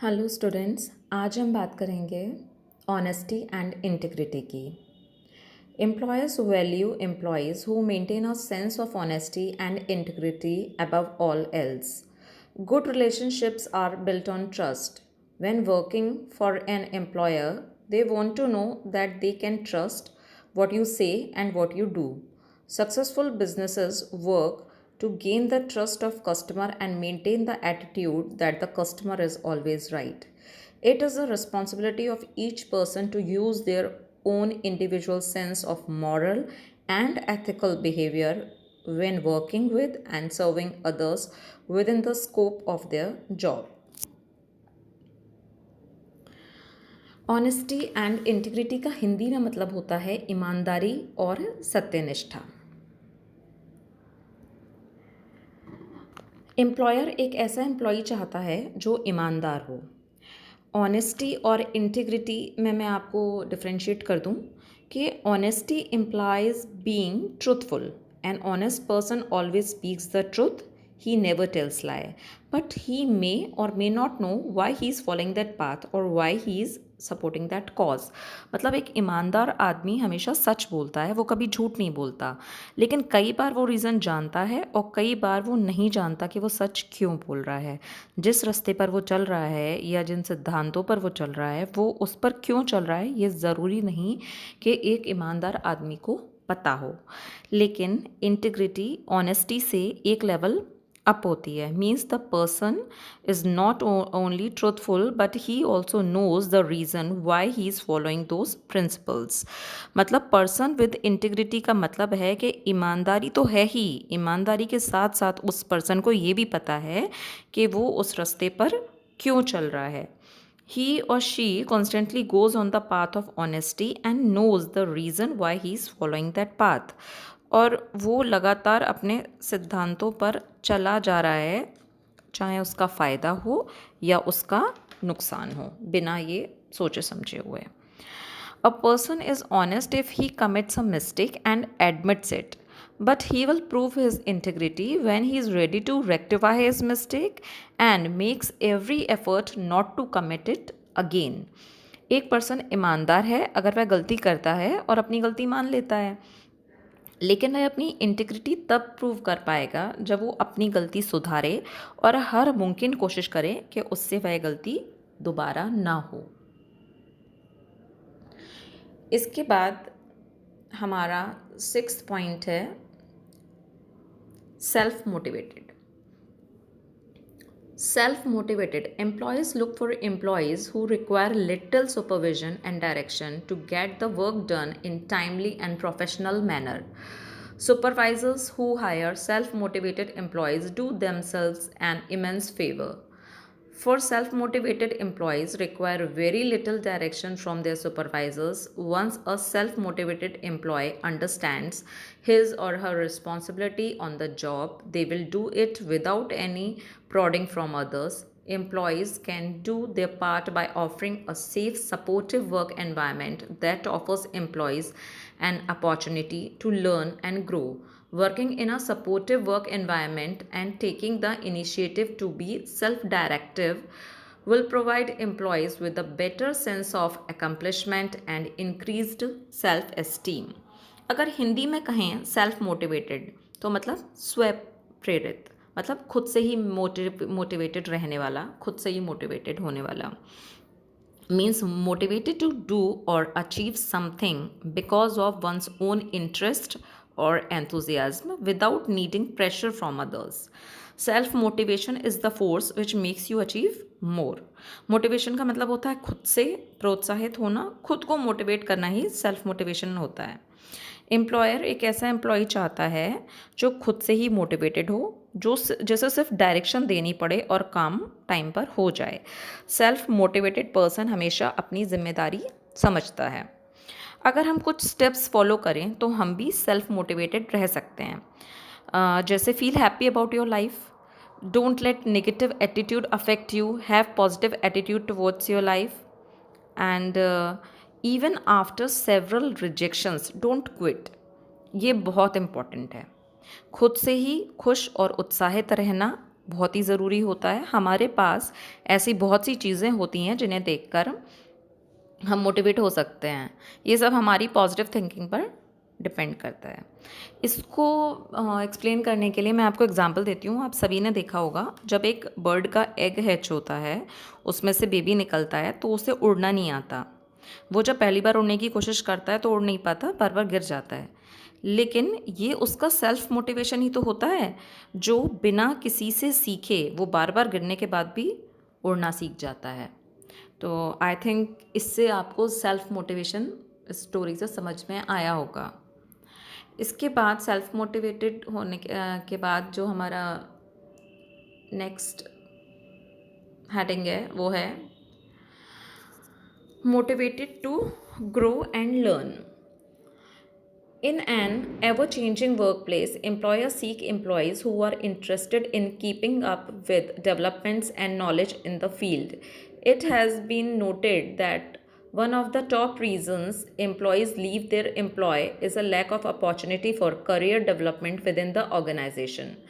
Hello students, आज हम बात करेंगे ऑनेस्टी एंड इंटीग्रिटी की। Employers value employees who maintain a sense of honesty and integrity above all else. Good relationships are built on trust. When working for an employer, they want to know that they can trust what you say and what you do. Successful businesses work to gain the trust of customer and maintain the attitude that the customer is always right. It is the responsibility of each person to use their own individual sense of moral and ethical behavior when working with and serving others within the scope of their job. Honesty and integrity का हिंदी में मतलब होता है ईमानदारी और सत्यनिष्ठा। Employer एक ऐसा एम्प्लॉई चाहता है जो ईमानदार हो। ऑनेस्टी और इंटीग्रिटी में मैं आपको डिफ्रेंशिएट कर दूं कि honesty implies being truthful. An honest person always speaks the truth, he never tells lie, but he may or may not know why he is following that path or why he is supporting that cause. मतलब एक ईमानदार आदमी हमेशा सच बोलता है, वो कभी झूठ नहीं बोलता, लेकिन कई बार वो रीज़न जानता है और कई बार वो नहीं जानता कि वो सच क्यों बोल रहा है। जिस रास्ते पर वो चल रहा है या जिन सिद्धांतों पर वो चल रहा है वो उस पर क्यों चल रहा है ये ज़रूरी नहीं कि एक ईमानदार आदमी को पता हो। लेकिन इंटीग्रिटी ऑनेस्टी से एक लेवल अप होती है। Means the person is not only truthful but he also knows the reason why he is following those principles. मतलब पर्सन विद इंटीग्रिटी का मतलब है कि ईमानदारी तो है ही, ईमानदारी के साथ साथ उस पर्सन को ये भी पता है कि वो उस रास्ते पर क्यों चल रहा है। He or she constantly goes on the path of honesty and knows the reason why he is following that path. और वो लगातार अपने सिद्धांतों पर चला जा रहा है, चाहे उसका फ़ायदा हो या उसका नुकसान हो, बिना ये सोचे समझे हुए। A person is honest if he commits a mistake and admits it, but he will prove his integrity when he is ready to rectify his mistake and makes every effort not to commit it again. एक person ईमानदार है अगर वह गलती करता है और अपनी गलती मान लेता है, लेकिन वह अपनी इंटीग्रिटी तब प्रूव कर पाएगा जब वो अपनी गलती सुधारे और हर मुमकिन कोशिश करे कि उससे वह गलती दोबारा ना हो। इसके बाद हमारा 6th पॉइंट है self motivated. Self motivated employees look for employees who require little supervision and direction to get the work done in timely and professional manner. Supervisors who hire self-motivated employees do themselves an immense favor. For self-motivated employees require very little direction from their supervisors. Once a self-motivated employee understands his or her responsibility on the job, they will do it without any prodding from others. Employees can do their part by offering a safe, supportive work environment that offers employees an opportunity to learn and grow. Working in a supportive work environment and taking the initiative to be self-directive will provide employees with a better sense of accomplishment and increased self-esteem. अगर हिंदी में कहें self motivated तो मतलब स्व प्रेरित, मतलब खुद से ही मोटिवेटेड रहने वाला, खुद से ही मोटिवेटेड होने वाला। Means motivated to do or achieve something because of one's own interest or enthusiasm without needing pressure from others. Self motivation is the force which makes you achieve more. Motivation का मतलब होता है खुद से प्रोत्साहित होना, खुद को मोटिवेट करना ही सेल्फ मोटिवेशन होता है। एम्प्लॉयर एक ऐसा एम्प्लॉय चाहता है जो खुद से ही मोटिवेटेड हो, जो जैसे सिर्फ डायरेक्शन देनी पड़े और काम टाइम पर हो जाए। सेल्फ मोटिवेटेड पर्सन हमेशा अपनी जिम्मेदारी समझता है। अगर हम कुछ स्टेप्स फॉलो करें तो हम भी सेल्फ मोटिवेटेड रह सकते हैं। जैसे feel happy about your life, don't let negative attitude affect you, have positive attitude towards your life, and even after several rejections don't quit. ये बहुत इम्पॉर्टेंट है। खुद से ही खुश और उत्साहित रहना बहुत ही ज़रूरी होता है। हमारे पास ऐसी बहुत सी चीज़ें होती हैं जिन्हें देखकर हम मोटिवेट हो सकते हैं। ये सब हमारी पॉजिटिव थिंकिंग पर डिपेंड करता है। इसको एक्सप्लेन करने के लिए मैं आपको एग्जांपल देती हूँ। आप सभी ने देखा होगा, जब एक बर्ड का एग हैच होता है, उसमें से बेबी निकलता है, तो उसे उड़ना नहीं आता। वो जब पहली बार उड़ने की कोशिश करता है तो उड़ नहीं पाता, बार बार गिर जाता है। लेकिन ये उसका सेल्फ मोटिवेशन ही तो होता है, जो बिना किसी से सीखे वो बार बार गिरने के बाद भी उड़ना सीख जाता है। तो आई थिंक इससे आपको सेल्फ मोटिवेशन स्टोरी से समझ में आया होगा। इसके बाद सेल्फ मोटिवेटेड होने के बाद जो हमारा नेक्स्ट हेडिंग है वो है motivated to grow and learn. In an ever changing workplace, employers seek employees who are interested in keeping up with developments and knowledge in the field. It has been noted that one of the top reasons employees leave their employ is a lack of opportunity for career development within the organization.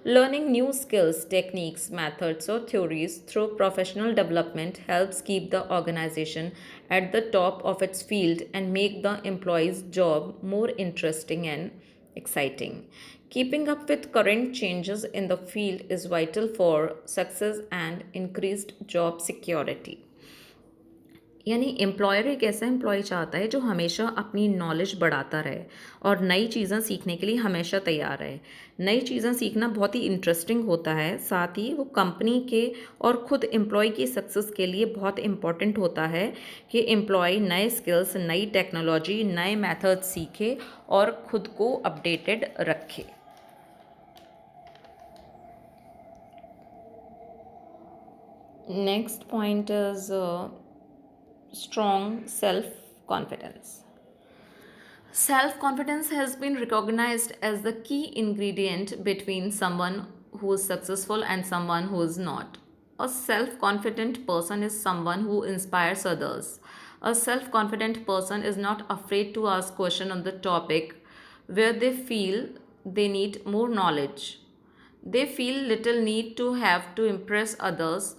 Learning new skills, techniques, methods, or theories through professional development helps keep the organization at the top of its field and make the employee's job more interesting and exciting. Keeping up with current changes in the field is vital for success and increased job security. यानी employer एक ऐसा employ चाहता है जो हमेशा अपनी knowledge बढ़ाता रहे और नई चीज़ें सीखने के लिए हमेशा तैयार रहे। नई चीज़ें सीखना बहुत ही इंटरेस्टिंग होता है, साथ ही वो कंपनी के और ख़ुद एम्प्लॉय की सक्सेस के लिए बहुत इम्पॉर्टेंट होता है कि एम्प्लॉय नए स्किल्स, नई टेक्नोलॉजी, नए मेथड्स सीखे और ख़ुद को अपडेटेड रखे। Next point is strong self confidence. Self confidence has been recognized as the key ingredient between someone who is successful and someone who is not. A self confident person is someone who inspires others. A self confident person is not afraid to ask questions on the topic where they feel they need more knowledge. They feel little need to have to impress others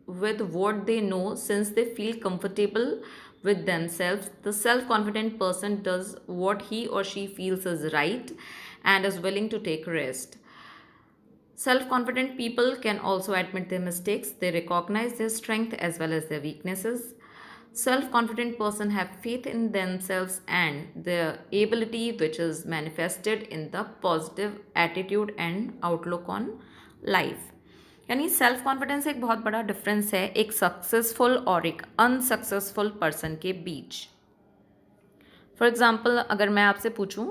with what they know since they feel comfortable with themselves. The self-confident person does what he or she feels is right and is willing to take risk. Self-confident people can also admit their mistakes. They recognize their strength as well as their weaknesses. Self-confident person have faith in themselves and their ability, which is manifested in the positive attitude and outlook on life. यानी self confidence एक बहुत बड़ा difference है एक successful और एक unsuccessful person के बीच। For example, अगर मैं आपसे पूछूं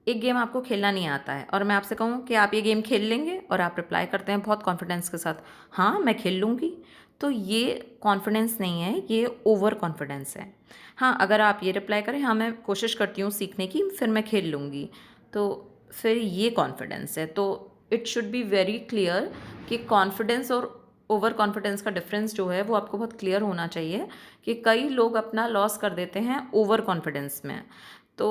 एक गेम आपको खेलना नहीं आता है और मैं आपसे कहूं कि आप ये गेम खेल लेंगे और आप रिप्लाई करते हैं बहुत कॉन्फिडेंस के साथ, हाँ मैं खेल लूँगी, तो ये कॉन्फिडेंस नहीं है, ये ओवर कॉन्फिडेंस है। हाँ, अगर आप ये रिप्लाई करें, हाँ मैं कोशिश करती हूँ सीखने की, फिर मैं खेल लूँगी, तो फिर ये कॉन्फिडेंस है। तो it should be very clear कि कॉन्फिडेंस और ओवर कॉन्फिडेंस का डिफरेंस जो है वो आपको बहुत क्लियर होना चाहिए कि कई लोग अपना लॉस कर देते हैं ओवर कॉन्फिडेंस में। तो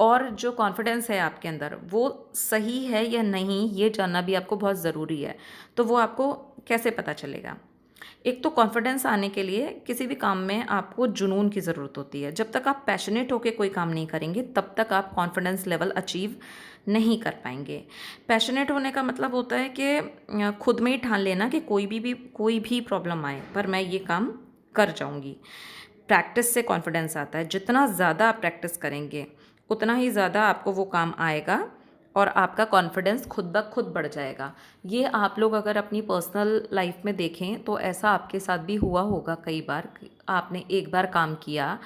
और जो कॉन्फिडेंस है आपके अंदर वो सही है या नहीं, ये जानना भी आपको बहुत ज़रूरी है। तो वो आपको कैसे पता चलेगा? एक तो कॉन्फिडेंस आने के लिए किसी भी काम में आपको जुनून की ज़रूरत होती है। जब तक आप पैशनेट होकर कोई काम नहीं करेंगे तब तक आप कॉन्फिडेंस लेवल अचीव नहीं कर पाएंगे। पैशनेट होने का मतलब होता है कि खुद में ही ठान लेना कि कोई भी प्रॉब्लम आए पर मैं ये काम कर जाऊंगी। प्रैक्टिस से कॉन्फिडेंस आता है। जितना ज़्यादा आप प्रैक्टिस करेंगे उतना ही ज़्यादा आपको वो काम आएगा और आपका कॉन्फिडेंस खुद ब खुद बढ़ जाएगा। ये आप लोग अगर अपनी पर्सनल लाइफ में देखें तो ऐसा आपके साथ भी हुआ होगा कई बार। आपने एक बार काम किया,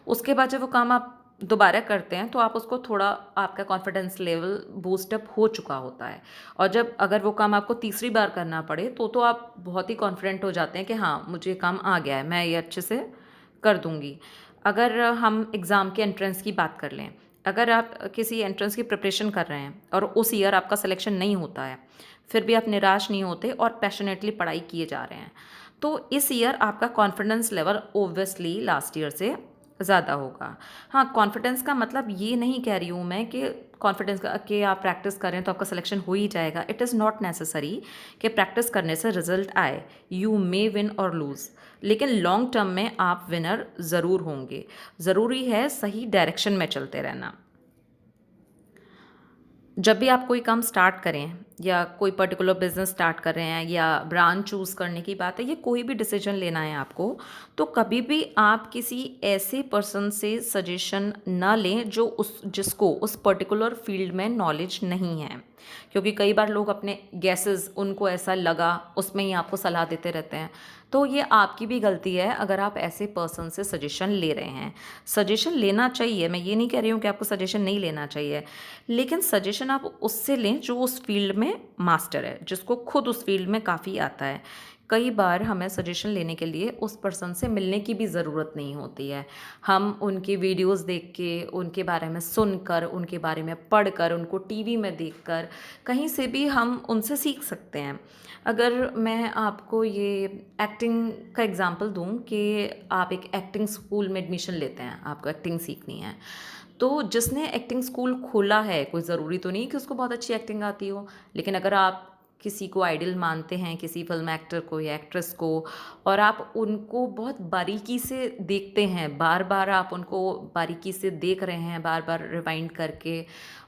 उसके बाद जब वो काम आप दोबारा करते हैं तो आप उसको थोड़ा, आपका कॉन्फिडेंस लेवल बूस्टअप हो चुका होता है। और जब अगर वो काम आपको तीसरी बार करना पड़े तो आप बहुत ही कॉन्फिडेंट हो जाते हैं कि हाँ मुझे काम आ गया है, मैं ये अच्छे से कर दूँगी। अगर हम एग्ज़ाम के एंट्रेंस की बात कर लें, अगर आप किसी एंट्रेंस की प्रिपरेशन कर रहे हैं और उस ईयर आपका सिलेक्शन नहीं होता है, फिर भी आप निराश नहीं होते और पैशनेटली पढ़ाई किए जा रहे हैं, तो इस ईयर आपका confidence level obviously last year से ज़्यादा होगा। हाँ, कॉन्फिडेंस का मतलब ये नहीं कह रही हूँ मैं कि कॉन्फिडेंस कि आप प्रैक्टिस करें तो आपका सिलेक्शन हो ही जाएगा। इट इज़ नॉट नेसेसरी कि प्रैक्टिस करने से रिजल्ट आए। यू मे विन और लूज़, लेकिन लॉन्ग टर्म में आप विनर ज़रूर होंगे। ज़रूरी है सही डायरेक्शन में चलते रहना। जब भी आप कोई काम स्टार्ट करें या कोई पर्टिकुलर बिजनेस स्टार्ट कर रहे हैं या ब्रांच चूज़ करने की बात है या कोई भी डिसीजन लेना है आपको, तो कभी भी आप किसी ऐसे पर्सन से सजेशन ना लें जो जिसको उस पर्टिकुलर फील्ड में नॉलेज नहीं है। क्योंकि कई बार लोग अपने गैसेस, उनको ऐसा लगा, उसमें ही आपको सलाह देते रहते हैं। तो ये आपकी भी गलती है अगर आप ऐसे पर्सन से सजेशन ले रहे हैं। सजेशन लेना चाहिए, मैं ये नहीं कह रही हूँ कि आपको सजेशन नहीं लेना चाहिए, लेकिन सजेशन आप उससे लें जो उस फील्ड में मास्टर है, जिसको खुद उस फील्ड में काफ़ी आता है। कई बार हमें सजेशन लेने के लिए उस पर्सन से मिलने की भी ज़रूरत नहीं होती है। हम उनकी वीडियोस देख के, उनके बारे में सुनकर, उनके बारे में पढ़कर, उनको टीवी में देखकर, कहीं से भी हम उनसे सीख सकते हैं। अगर मैं आपको ये एक्टिंग का एग्ज़ाम्पल दूँ कि आप एक एक्टिंग स्कूल में एडमिशन लेते हैं, आपको एक्टिंग सीखनी है। तो जिसने एक्टिंग स्कूल खोला है, कोई ज़रूरी तो नहीं कि उसको बहुत अच्छी एक्टिंग आती हो, लेकिन अगर आप किसी को आइडल मानते हैं, किसी फ़िल्म एक्टर को या एक्ट्रेस को, और आप उनको बहुत बारीकी से देखते हैं, बार-बार आप उनको बारीकी से देख रहे हैं, बार-बार रिवाइंड करके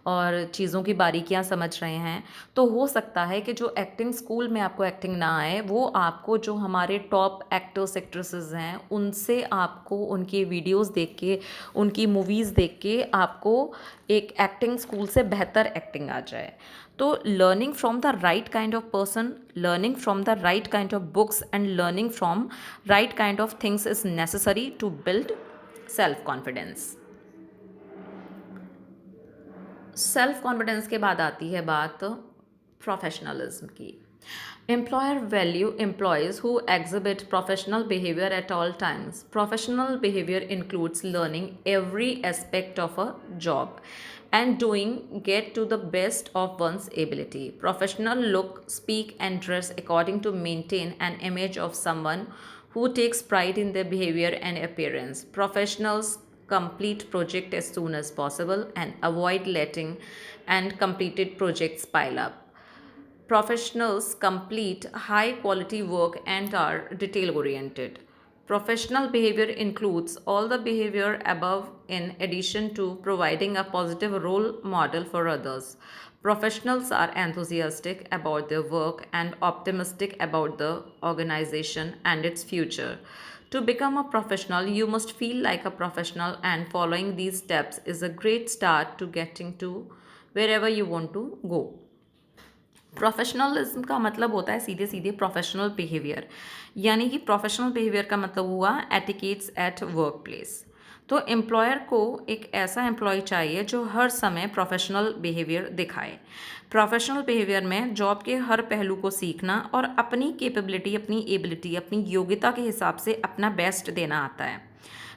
और चीज़ों की बारीकियाँ समझ रहे हैं, तो हो सकता है कि जो एक्टिंग स्कूल में आपको एक्टिंग ना आए, वो आपको जो हमारे टॉप एक्टर्स एक्ट्रेसेस हैं, उनसे आपको उनकी वीडियोज़ देख के, उनकी मूवीज़ देख के आपको एक एक्टिंग स्कूल से बेहतर एक्टिंग आ जाए। तो learning from the right kind of person, learning from the right kind of books and learning from right kind of things is necessary to build self confidence. Self confidence के बाद आती है बात प्रोफेशनलिज्म की। Employer value employees who exhibit professional behavior at all times. Professional behavior includes learning every aspect of a job and doing get to the best of one's ability. Professional look, speak, and dress according to maintain an image of someone who takes pride in their behavior and appearance. Professionals complete project as soon as possible and avoid letting and completed projects pile up. Professionals complete high quality work and are detail oriented. Professional behavior includes all the behavior above in addition to providing a positive role model for others. Professionals are enthusiastic about their work and optimistic about the organization and its future. To become a professional, you must feel like a professional, and following these steps is a great start to getting to wherever you want to go. Professionalism का मतलब होता है सीधे सीधे professional behaviour, यानी कि professional behaviour का मतलब हुआ एटिकेट्स एट वर्क प्लेस। तो एम्प्लॉयर को एक ऐसा एम्प्लॉय चाहिए जो हर समय प्रोफेशनल बिहेवियर दिखाए। प्रोफेशनल बिहेवियर में जॉब के हर पहलू को सीखना और अपनी कैपेबिलिटी, अपनी एबिलिटी, अपनी योग्यता के हिसाब से अपना बेस्ट देना आता है।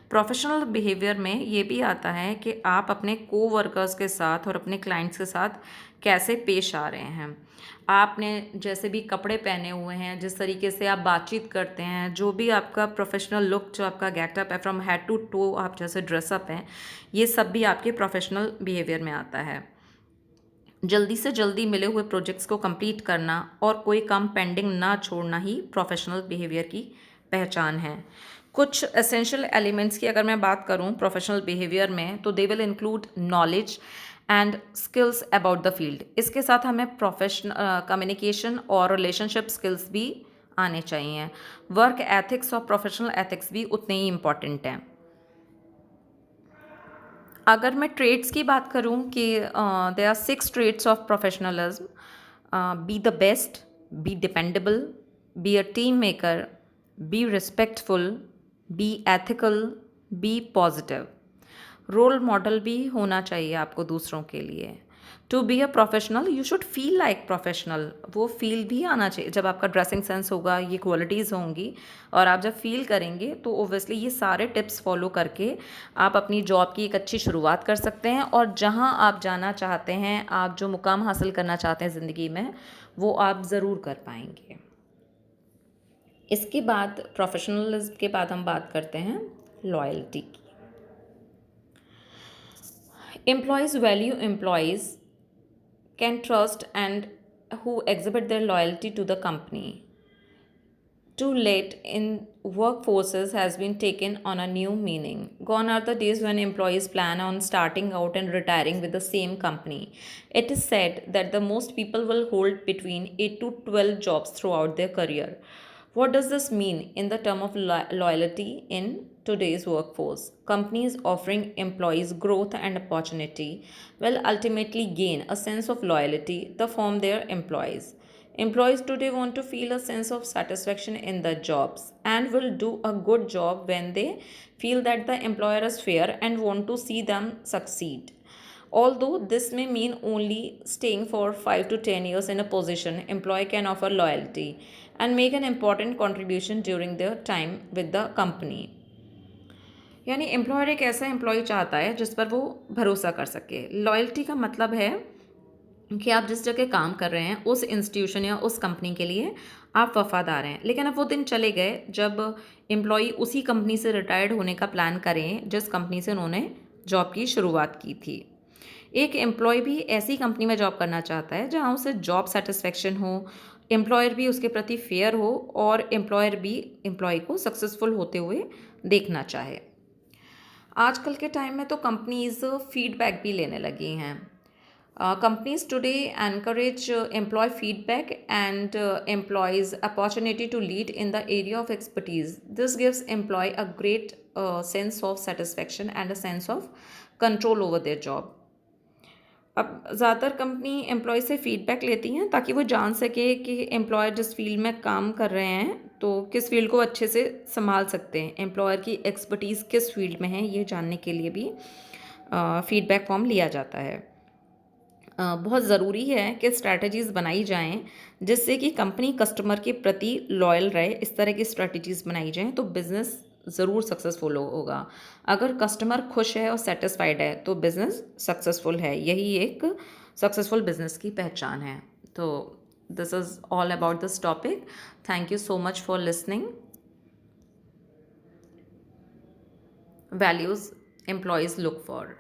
प्रोफेशनल बिहेवियर में ये भी आता है कि आप अपने कोवर्कर्स के साथ और अपने क्लाइंट्स के साथ कैसे पेश आ रहे हैं। आपने जैसे भी कपड़े पहने हुए हैं, जिस तरीके से आप बातचीत करते हैं, जो भी आपका प्रोफेशनल लुक, जो आपका गेटअप है फ्रॉम हेड टू टो, आप जैसे ड्रेसअप हैं, ये सब भी आपके प्रोफेशनल बिहेवियर में आता है। जल्दी से जल्दी मिले हुए प्रोजेक्ट्स को कंप्लीट करना और कोई काम पेंडिंग ना छोड़ना ही प्रोफेशनल बिहेवियर की पहचान है। कुछ एसेंशियल एलिमेंट्स की अगर मैं बात करूं प्रोफेशनल बिहेवियर में, तो they will include knowledge and skills about the field. इसके साथ हमें प्रोफेशनल कम्युनिकेशन और रिलेशनशिप स्किल्स भी आने चाहिए। वर्क एथिक्स और प्रोफेशनल एथिक्स भी उतने ही इम्पॉर्टेंट हैं। अगर मैं ट्रेड्स की बात करूं कि there are 6 traits of professionalism. Be the best, be dependable, be a team maker, be respectful, be ethical, be positive. Role model भी होना चाहिए आपको दूसरों के लिए। To be a professional you should feel like professional, वो feel भी आना चाहिए। जब आपका ड्रेसिंग सेंस होगा, ये क्वालिटीज़ होंगी, और आप जब फील करेंगे तो ओब्वियसली ये सारे टिप्स फॉलो करके आप अपनी जॉब की एक अच्छी शुरुआत कर सकते हैं, और जहाँ आप जाना चाहते हैं, आप जो मुकाम हासिल करना चाहते हैं ज़िंदगी में, वो आप ज़रूर कर पाएंगे। इसके बाद प्रोफेशनलिज्म के बाद हम बात करते हैं लॉयल्टी की। Employees value employees can trust and who exhibit their loyalty to the company. Too late in workforces has been taken on a new meaning. Gone are the days when employees plan on starting out and retiring with the same company. It is said that the most people will hold between 8 to 12 jobs throughout their career. What does this mean in the term of loyalty in today's workforce? Companies offering employees growth and opportunity will ultimately gain a sense of loyalty from their employees. Employees today want to feel a sense of satisfaction in their jobs and will do a good job when they feel that the employer is fair and want to see them succeed. Although this may mean only staying for 5 to 10 years in a position, employee can offer loyalty and make an important contribution during their time with the company. यानी employer एक ऐसा employ चाहता है जिस पर वो भरोसा कर सके. लॉयल्टी का मतलब है कि आप जिस जगह काम कर रहे हैं उस इंस्टीट्यूशन या उस कंपनी के लिए आप वफादार हैं. लेकिन अब वो दिन चले गए जब एम्प्लॉई उसी कंपनी से रिटायर्ड होने का प्लान करें जिस कंपनी से उन्होंने जॉब की शुरुआत की थी. एक एम्प्लॉय भी ऐसी कंपनी में जॉब करना चाहता है जहां उसे जॉब सेटिस्फेक्शन हो, एम्प्लॉयर भी उसके प्रति फेयर हो और एम्प्लॉयर भी एम्प्लॉय को सक्सेसफुल होते हुए देखना चाहे. आजकल के टाइम में तो कंपनीज फीडबैक भी लेने लगी हैं. Companies today encourage employee feedback and employees opportunity to lead in the area of expertise. This gives employee a great sense of satisfaction and a sense of control over their job. अब ज़्यादातर company employ से feedback लेती हैं ताकि वो जान सके कि एम्प्लॉयर जिस फील्ड में काम कर रहे हैं तो किस फील्ड को अच्छे से संभाल सकते हैं, एम्प्लॉयर की एक्सपर्टीज़ किस फील्ड में है, ये जानने के लिए भी फीडबैक फॉर्म लिया जाता है. बहुत ज़रूरी है कि स्ट्रैटेजीज़ बनाई जाएं जिससे कि कंपनी कस्टमर के प्रति लॉयल रहे. इस तरह की स्ट्रैटेजीज़ बनाई जाएं तो बिज़नेस ज़रूर सक्सेसफुल होगा. अगर कस्टमर खुश है और सेटिस्फाइड है तो बिज़नेस सक्सेसफुल है. यही एक सक्सेसफुल बिज़नेस की पहचान है. तो this is all about this topic. Thank you so much for listening. Values employees look for.